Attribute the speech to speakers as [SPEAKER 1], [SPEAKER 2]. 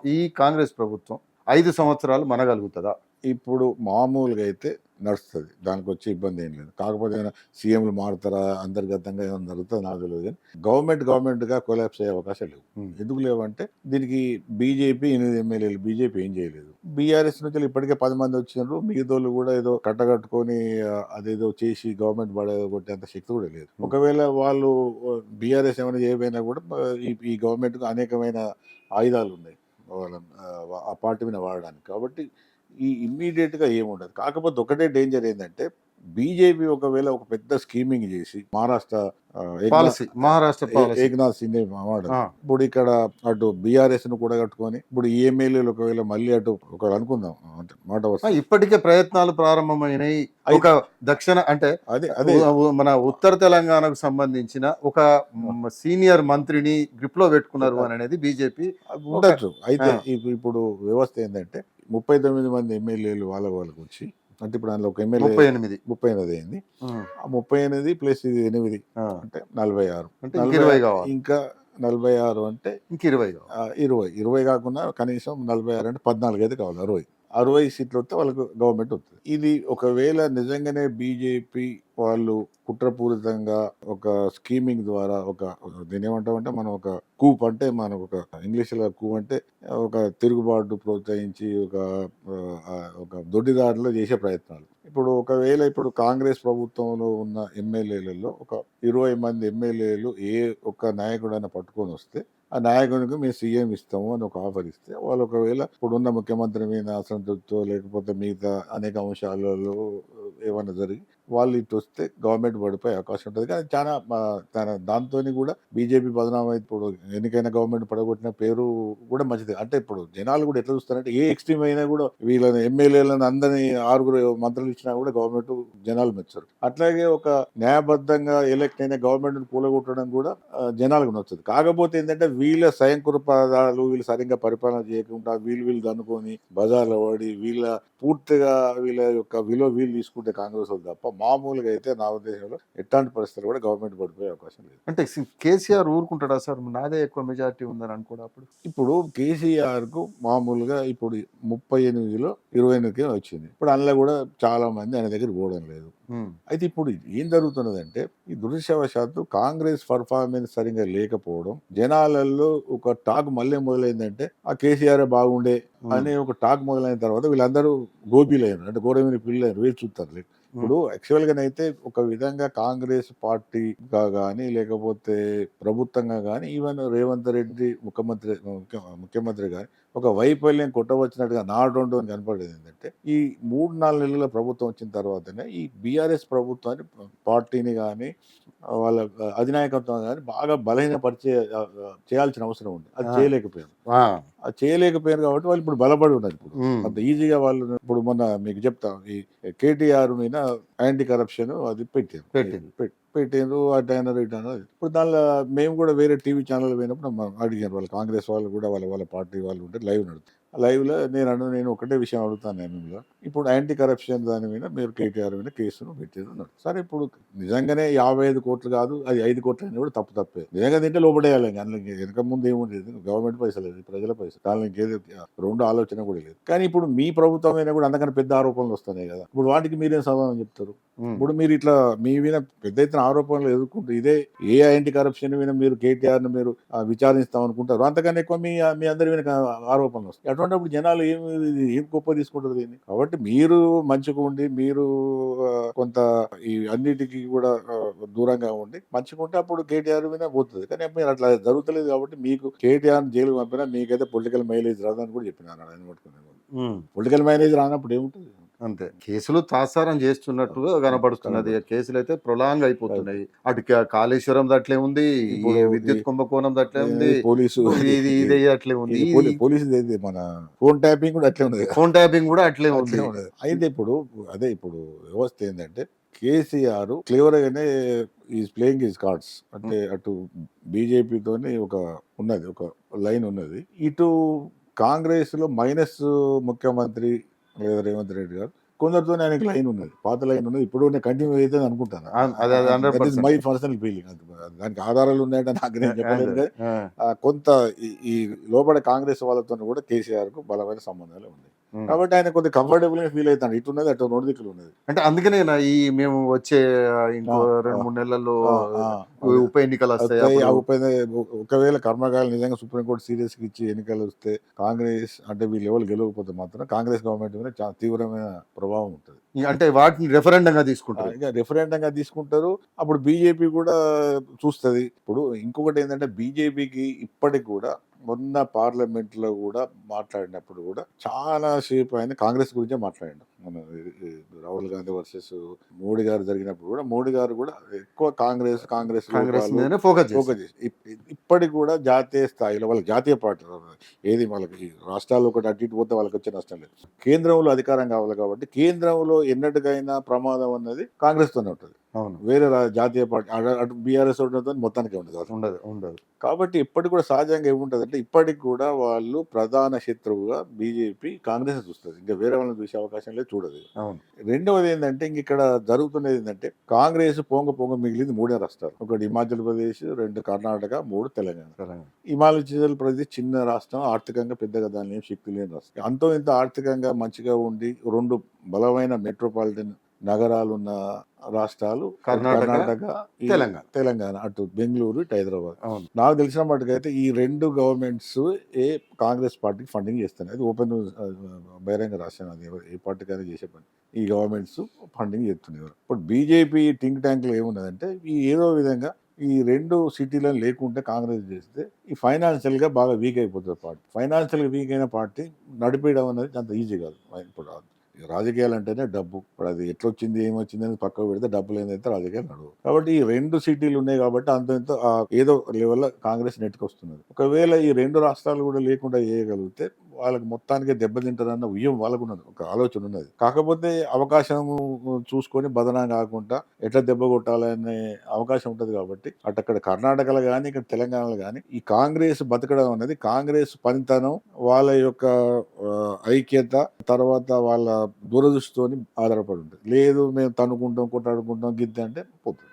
[SPEAKER 1] ఈ కాంగ్రెస్ ప్రభుత్వం 5 సంవత్సరాలు మనగలుగుతదా?
[SPEAKER 2] ఇప్పుడు మామూలుగా అయితే నడుస్తది. దానికొచ్చే ఇబ్బంది ఏం లేదు. కాకపోతే ఏమైనా సీఎంలు మారుతారా? అంతర్గతంగా ఏమైనా జరుగుతదో నాకు తెలవదు గానీ, గవర్నమెంట్‌గా కొలాప్స్ అయ్యే అవకాశాలు లేవు.
[SPEAKER 1] హ్మ్.
[SPEAKER 2] ఎందుకు లేవంటే, దీనికి బీజేపీ 8 ఎమ్మెల్యేలు. బీజేపీ ఏం చేయలేదు. బీఆర్ఎస్ నుంచెల్లి ఇప్పటికే 10 మంది వచ్చిండ్రు. మిగతోళ్ళు కూడా ఏదో కట్టకట్టుకొని అదేదో చేసి గవర్నమెంట్ పడగొట్టేంత శక్తి కూడా లేదు.
[SPEAKER 1] హ్మ్.
[SPEAKER 2] ఒకవేళ వాళ్ళు బీఆర్ఎస్ ఏమైనా చేయకపోయినా కూడా ఈ గవర్నమెంట్‌కు అనేకమైన ఆయుధాలున్నాయి. వాళ్ళ ఆ పార్టీ మీద వాడడానికి. కాబట్టి ఇమ్మీడియేట్‌గా ఏముండదు. కాకపోతే ఒకటే డేంజర్ ఏందంటే, బీజేపీ ఒకవేళ ఒక పెద్ద స్కీమింగ్ చేసి మహారాష్ట్ర
[SPEAKER 1] పాలిసీ. మహారాష్ట్ర పాలిసీ.
[SPEAKER 2] ఏకనాథ్ షిండే వాడదు.
[SPEAKER 1] ఆ!
[SPEAKER 2] ఇప్పుడు ఇక్కడ అటు బీఆర్ఎస్‌ను కూడగట్టుకొని, ఇప్పుడు ఈ ఎమ్మెల్యేలు ఒకవేళ మళ్ళీ అటు ఒకవేళ అనుకుందాం అంటే మాట వస్తే.
[SPEAKER 1] ఇప్పటికే ప్రయత్నాలు ప్రారంభమైనయి.
[SPEAKER 2] అయి
[SPEAKER 1] ఒక దక్షిణ అంటే
[SPEAKER 2] అదే
[SPEAKER 1] మన ఉత్తర తెలంగాణకు సంబంధించిన ఒక సీనియర్ మంత్రిని గ్రిప్‌లో పెట్టుకున్నారు అనేది బీజేపీ ఒక
[SPEAKER 2] ఉండొచ్చు. అయితే
[SPEAKER 1] ఆ!
[SPEAKER 2] ఇప్పుడు వ్యవస్థ ఏందంటే 39 మంది ఎమ్మెల్యేలు వాళ్ళకొచ్చి, అంటే ఇప్పుడు అందులో ఒక ఎమ్మెల్యే
[SPEAKER 1] 38.
[SPEAKER 2] 38 అయింది.
[SPEAKER 1] హ్మ్.
[SPEAKER 2] ఆ 38 ప్లస్ ఇది 8
[SPEAKER 1] ఆ!
[SPEAKER 2] అంటే 46.
[SPEAKER 1] అంటే ఇంక 20 కావాలి.
[SPEAKER 2] ఇంకా 46 అంటే
[SPEAKER 1] ఇంక 20 కావాలి.
[SPEAKER 2] 20 కాకుండా కనీసం 46 అంటే 14 అయితే కావాలి. 60 సీట్లు వస్తే వాళ్ళకు గవర్నమెంట్ వస్తుంది. ఇది ఒకవేళ నిజంగానే బీజేపీ వాళ్ళు కుట్రపూరితంగా ఒక స్కీమింగ్ ద్వారా దీన్ని ఏమంటామంటే, మనం ఒక కూప్ అంటే మనం ఒక ఇంగ్లీష్లో కూప్ అంటే ఒక తిరుగుబాటు ప్రోత్సహించి ఒక దొడ్డిదారిలో చేసే ప్రయత్నాలు. ఇప్పుడు కాంగ్రెస్ ప్రభుత్వంలో ఉన్న ఎమ్మెల్యేలలో ఒక 20 మంది ఎమ్మెల్యేలు ఏ ఒక్క నాయకుడైనా పట్టుకొని వస్తే, ఆ నాయకునికి మేము సీఎం ఇస్తాము అని ఒక ఆఫర్ ఇస్తే, వాళ్ళు ఒకవేళ ఇప్పుడున్న ముఖ్యమంత్రి మీద అసంతృప్తో లేకపోతే మిగతా అనేక అంశాలలో ఏమన్నా జరిగి వాళ్ళు ఇటు వస్తే గవర్నమెంట్ పడిపోయే అవకాశం ఉంటుంది. కానీ దాంతోని కూడా బీజేపీ బదనామై ఇప్పుడు ఎన్నికైన గవర్నమెంట్ పడగొట్టిన పేరు కూడా మంచిది. అంటే ఇప్పుడు జనాలు కూడా ఎట్లా చూస్తారంటే, ఏ ఎక్స్ట్రీమ్ అయినా కూడా వీళ్ళని ఎమ్మెల్యేలను అందరినీ 6 మంత్రులు ఇచ్చినా కూడా గవర్నమెంట్ జనాలు మెచ్చరు. అట్లాగే ఒక న్యాయబద్ధంగా ఎలక్ట్ అయిన గవర్నమెంట్ కూలగొట్టడం కూడా జనాలకు నచ్చదు. కాకపోతే ఏంటంటే, వీళ్ళ స్వయంకృపాదాలు వీళ్ళు సరిగ్గా పరిపాలన చేయకుండా వీళ్ళు దన్నుకొని బజార్లో పడి పూర్తిగా వీళ్ళ యొక్క విలువ వీళ్ళు తీసుకుంటే కాంగ్రెస్ వాళ్ళు తప్ప, మామూలుగా అయితే నా ఉద్దేశంలో ఎట్లాంటి పరిస్థితులు కూడా గవర్నమెంట్ పడిపోయే అవకాశం లేదు.
[SPEAKER 1] అంటే కేసీఆర్ ఊరుకుంటాడా సార్? నాదే ఎక్కువ మెజారిటీ ఉందని అనుకోడా అప్పుడు?
[SPEAKER 2] ఇప్పుడు కేసీఆర్కు మామూలుగా ఇప్పుడు 38లో 28కే వచ్చింది. ఇప్పుడు అందులో కూడా చాలా మంది ఆయన దగ్గర పోవడం లేదు.
[SPEAKER 1] హ్మ్.
[SPEAKER 2] అయితే ఇప్పుడు ఏం జరుగుతున్నదంటే, ఈ దురదృష్టవశాత్తు కాంగ్రెస్ పర్ఫార్మెన్స్ సరిగ్గా లేకపోవడం, జనాలలో ఒక టాక్ మళ్ళీ మొదలైందంటే, ఆ కేసీఆర్ బాగుండే అనే ఒక టాక్ మొదలైన తర్వాత వీళ్ళందరూ గోపీలయ్యారు. అంటే గోడమీద పిల్లలు వేచి చూస్తారు. ఇప్పుడు యాక్చువల్‌గానైతే ఒక విధంగా కాంగ్రెస్ పార్టీగా గాని, లేకపోతే ప్రభుత్వంగా గాని, ఈవెన్ రేవంత్ రెడ్డి ముఖ్యమంత్రి గాని ఒక వైఫల్యం కొట్టవచ్చినట్టుగా నాట్ అని కనపడేది ఏంటంటే, ఈ 3, 4 నెలల ప్రభుత్వం వచ్చిన తర్వాతనే ఈ బీఆర్ఎస్ ప్రభుత్వాన్ని పార్టీని గాని, వాళ్ళ అధినాయకత్వం గాని బాగా బలహీనపరిచే చేయాల్సిన అవసరం ఉంది. అది చేయలేకపోయారు.
[SPEAKER 1] ఆ!
[SPEAKER 2] అది చేయలేకపోయారు కాబట్టి వాళ్ళు ఇప్పుడు బలపడి ఉన్నారు.
[SPEAKER 1] హ్మ్.
[SPEAKER 2] అంత ఈజీగా వాళ్ళు ఇప్పుడు మొన్న మీకు చెప్తా, ఈ కేటీఆర్ మీద యాంటీ కరప్షన్ అది
[SPEAKER 1] పెట్టింది.
[SPEAKER 2] పెట్టిండ్రు. అటు అయినారు ఇటు అయినారు. ఇప్పుడు దానిలో మేము కూడా వేరే టీవీ ఛానల్ పోయినప్పుడు అడిగారు వాళ్ళు, కాంగ్రెస్ వాళ్ళు కూడా వాళ్ళ పార్టీ వాళ్ళు ఉంటే లైవ్ నడుతుంది. లైవ్లో నేను ఒకటే విషయం అడుగుతాను నేను, ఇప్పుడు యాంటీ కరప్షన్ దాని మీద మీరు కేటీఆర్ మీద కేసును పెట్టారు. సరే, ఇప్పుడు నిజంగానే 55 కోట్లు కాదు, అది 5 కోట్లు అయినా కూడా తప్పే. నిజంగా తింటే లోపడేయాలి. అందులో వెనక ముందు ఏముండేది, గవర్నమెంట్ పైసలు లేదు, ప్రజల పైసలు, దానిలో ఇంకేది రెండు ఆలోచన కూడా లేదు. కానీ ఇప్పుడు మీ ప్రభుత్వం అయినా కూడా అందుకని పెద్ద ఆరోపణలు వస్తున్నాయి కదా. ఇప్పుడు వాటికి మీరేం సమాధానం చెప్తారు? ఇప్పుడు మీరు ఇట్లా మీ మీద పెద్ద ఎత్తున ఆరోపణలు ఎదుర్కొంటూ ఇదే ఏ యాంటీ కరప్షన్ మీద మీరు కేటీఆర్ను మీరు విచారిస్తాం అనుకుంటారు, అంతకన్నా ఎక్కువ మీ అందరి మీద ఆరోపణలు వస్తాయి. అటువంటిప్పుడు జనాలు ఏం గొప్ప తీసుకుంటారు దీన్ని. కాబట్టి మీరు మంచిగా ఉండి, మీరు కొంత ఈ అన్నిటికీ కూడా దూరంగా ఉండి మంచిగా ఉంటే అప్పుడు కేటీఆర్ మీద పోతుంది. కానీ మీరు అట్లా జరుగుతలేదు కాబట్టి మీకు కేటీఆర్ జైలు పంపినా మీకైతే పొలిటికల్ మైలేజ్ రాదని కూడా చెప్పినారు. ఆయన పట్టుకునే పొలిటికల్ మైలేజ్ రానప్పుడు ఏముంటుంది?
[SPEAKER 1] అంతే. కేసులు తాత్సారం చేస్తున్నట్టుగా కనపడుతున్నది. కేసులైతే ప్రొలాంగ్ అయిపోతున్నాయి. అటు కాళేశ్వరం అట్లే ఉంది,
[SPEAKER 2] ఇప్పుడు
[SPEAKER 1] విద్యుత్ కుంభకోణం అట్లే ఉంది,
[SPEAKER 2] పోలీసు
[SPEAKER 1] ఇది అట్లే ఉంది,
[SPEAKER 2] పోలీసు మన ఫోన్ ట్యాపింగ్ కూడా అట్లే ఉంది.
[SPEAKER 1] ఫోన్ ట్యాపింగ్ కూడా అట్లే ఉంది.
[SPEAKER 2] అయితే ఇప్పుడు వ్యవస్థ ఏంటంటే, కేసీఆర్ క్లియర్ గానే ఈజ్ ప్లేయింగ్ హిస్ కార్డ్స్. అంటే అటు బీజేపీతోని ఒక లైన్ ఉన్నది. ఇటు కాంగ్రెస్ లో మైనస్ ముఖ్యమంత్రి లేదా రేవంత్ రెడ్డి గారు కొందరితో ఆయనకి లైన్ ఉన్నది, పాత లైన్ ఉన్నది, ఇప్పుడు నేను కంటిన్యూ అవుతుంది అనుకుంటాను.
[SPEAKER 1] అదే అదే
[SPEAKER 2] that is
[SPEAKER 1] 100%.
[SPEAKER 2] My personal feeling. దానికి ఆధారాలు ఉన్నాయంటే నాకు నేను చెప్పలేను కానీ
[SPEAKER 1] ఆ,
[SPEAKER 2] కొంత ఈ లోపల కాంగ్రెస్ వాళ్ళతో కూడా కేసీఆర్ కు బలమైన సంబంధాలు ఉన్నాయి.
[SPEAKER 1] ఉమ్.
[SPEAKER 2] కాబట్టి ఆయన కొద్దిగా కంఫర్టబుల్ గా ఫీల్ అవుతాడు. ఇటు ఉన్నది అటు రెండు దిక్కులు ఉన్నది.
[SPEAKER 1] అంటే అందుకనే మేము వచ్చే ఇంకో
[SPEAKER 2] ఆ,
[SPEAKER 1] 2-3 నెలల్లో
[SPEAKER 2] ఆ, ఆ, అదే.
[SPEAKER 1] ఉప ఎన్నికలు వస్తాయి.
[SPEAKER 2] వస్తాయి.
[SPEAKER 1] అప్పుడు
[SPEAKER 2] ఒకవేళ కర్మకాయలు నిజంగా సుప్రీంకోర్టు సీరియస్ గా ఇచ్చి ఎన్నికలు వస్తే కాంగ్రెస్ అంటే వీళ్ళు ఎవరు గెలవకపోతే మాత్రం కాంగ్రెస్ గవర్నమెంట్ మీద చాలా తీవ్రమైన ప్రభావం ఉంటుంది.
[SPEAKER 1] అంటే వాటిని రెఫరెండంగా తీసుకుంటారు.
[SPEAKER 2] ఇక రిఫరెండంగా తీసుకుంటారు. అప్పుడు బీజేపీ కూడా చూస్తుంది. ఇప్పుడు ఇంకొకటి ఏంటంటే బీజేపీకి ఇప్పటికి కూడా మొన్న పార్లమెంట్ లో కూడా మాట్లాడినప్పుడు కూడా చాలా సేపు ఆయన కాంగ్రెస్ గురించే మాట్లాడాడు. మన రాహుల్ గాంధీ వర్సెస్ మోడీ గారు జరిగినప్పుడు కూడా మోడీ గారు కూడా ఎక్కువ కాంగ్రెస్
[SPEAKER 1] కాంగ్రెస్
[SPEAKER 2] లోపాలు
[SPEAKER 1] మీదనే ఫోకస్
[SPEAKER 2] ఫోకస్ చేసి ఇప్పటికి కూడా జాతీయ స్థాయిలో వాళ్ళకి జాతీయ పార్టీ ఏది వాళ్ళకి రాష్ట్రాల్లో ఒకటి అటు ఇటు పోతే వాళ్ళకి వచ్చే నష్టం లేదు. కేంద్రంలో అధికారం కావాలి కాబట్టి కేంద్రంలో ఎన్నటికైనా ప్రమాదం అన్నది కాంగ్రెస్ తోనే ఉంటుంది.
[SPEAKER 1] అవును.
[SPEAKER 2] వేరే జాతీయ పార్టీ అటు బీఆర్ఎస్ మొత్తానికి ఉండదు.
[SPEAKER 1] ఉండదు ఉండదు.
[SPEAKER 2] కాబట్టి ఇప్పటికి కూడా సహజంగా ఏముంటది అంటే ఇప్పటికి కూడా వాళ్ళు ప్రధాన శత్రువుగా బీజేపీ కాంగ్రెస్ చూస్తుంది. ఇంకా వేరే వాళ్ళని చూసే అవకాశం లేదు, చూడదు.
[SPEAKER 1] అవును.
[SPEAKER 2] రెండవది ఏంటంటే ఇంక ఇక్కడ జరుగుతున్నది ఏంటంటే కాంగ్రెస్ పొంగ మిగిలింది 3 రాష్ట్రాలు. ఒకటి హిమాచల్ ప్రదేశ్, 2 కర్ణాటక, 3 తెలంగాణ.
[SPEAKER 1] తెలంగాణ.
[SPEAKER 2] హిమాచల్ ప్రదేశ్ చిన్న రాష్ట్రం, ఆర్థికంగా పెద్దగా దాని ఏం శక్తి లేని రాష్ట్రం. అంతో ఇంత ఆర్థికంగా మంచిగా ఉండి 2 బలమైన మెట్రోపాలిటన్ నగరాలున్న రాష్ట్రాలు
[SPEAKER 1] కర్ణాటక,
[SPEAKER 2] తెలంగాణ, అటు బెంగళూరు, ఇటు హైదరాబాద్.
[SPEAKER 1] అవును.
[SPEAKER 2] నాకు తెలిసిన మటుకైతే ఈ 2 గవర్నమెంట్స్ కాంగ్రెస్ పార్టీకి ఫండింగ్ చేస్తున్నాయి. అది ఓపెన్ బహిరంగ రాశాను. అది ఏ పార్టీకైనా చేసే పని. ఈ గవర్నమెంట్స్ ఫండింగ్ చేస్తున్నారు. ఇప్పుడు బీజేపీ థింక్ ట్యాంక్లో ఏమున్నదంటే ఈ ఏదో విధంగా ఈ 2 సిటీలను లేకుంటే కాంగ్రెస్ చేస్తే ఈ ఫైనాన్షియల్ గా బాగా వీక్ అయిపోతుంది పార్టీ. ఫైనాన్షియల్ గా వీక్ అయిన పార్టీ నడిపేయడం అనేది అంత ఈజీ కాదు. ఇప్పుడు రాజకీయాలు అంటేనే డబ్బు. ఇప్పుడు అది ఎట్లొచ్చింది ఏమొచ్చింది అని పక్కకు పెడితే డబ్బు లేదైతే రాజకీయాలు నడవు. కాబట్టి ఈ 2 సిటీలు ఉన్నాయి కాబట్టి అంత ఇంత ఏదో లెవెల్లో కాంగ్రెస్ నెట్టుకొస్తున్నది. ఒకవేళ ఈ 2 రాష్ట్రాలు కూడా లేకుండా చేయగలిగితే వాళ్ళకి మొత్తానికి దెబ్బతింటారన్న ఉయ్యం వాళ్ళకు ఉన్నది, ఒక ఆలోచన ఉన్నది. కాకపోతే అవకాశం చూసుకొని బదనాం కాకుండా ఎట్లా దెబ్బ కొట్టాలనే అవకాశం ఉంటుంది. కాబట్టి అక్కడ కర్ణాటకలో కానీ ఇక్కడ తెలంగాణలో కానీ ఈ కాంగ్రెస్ బతకడం అనేది కాంగ్రెస్ పనితనం, వాళ్ళ యొక్క ఐక్యత, తర్వాత వాళ్ళ దూరదృష్టితోని ఆధారపడి ఉంటుంది. లేదు మేము తన్నుకుంటాం కొట్టాడుకుంటాం గిద్ద అంటే పోతుంది.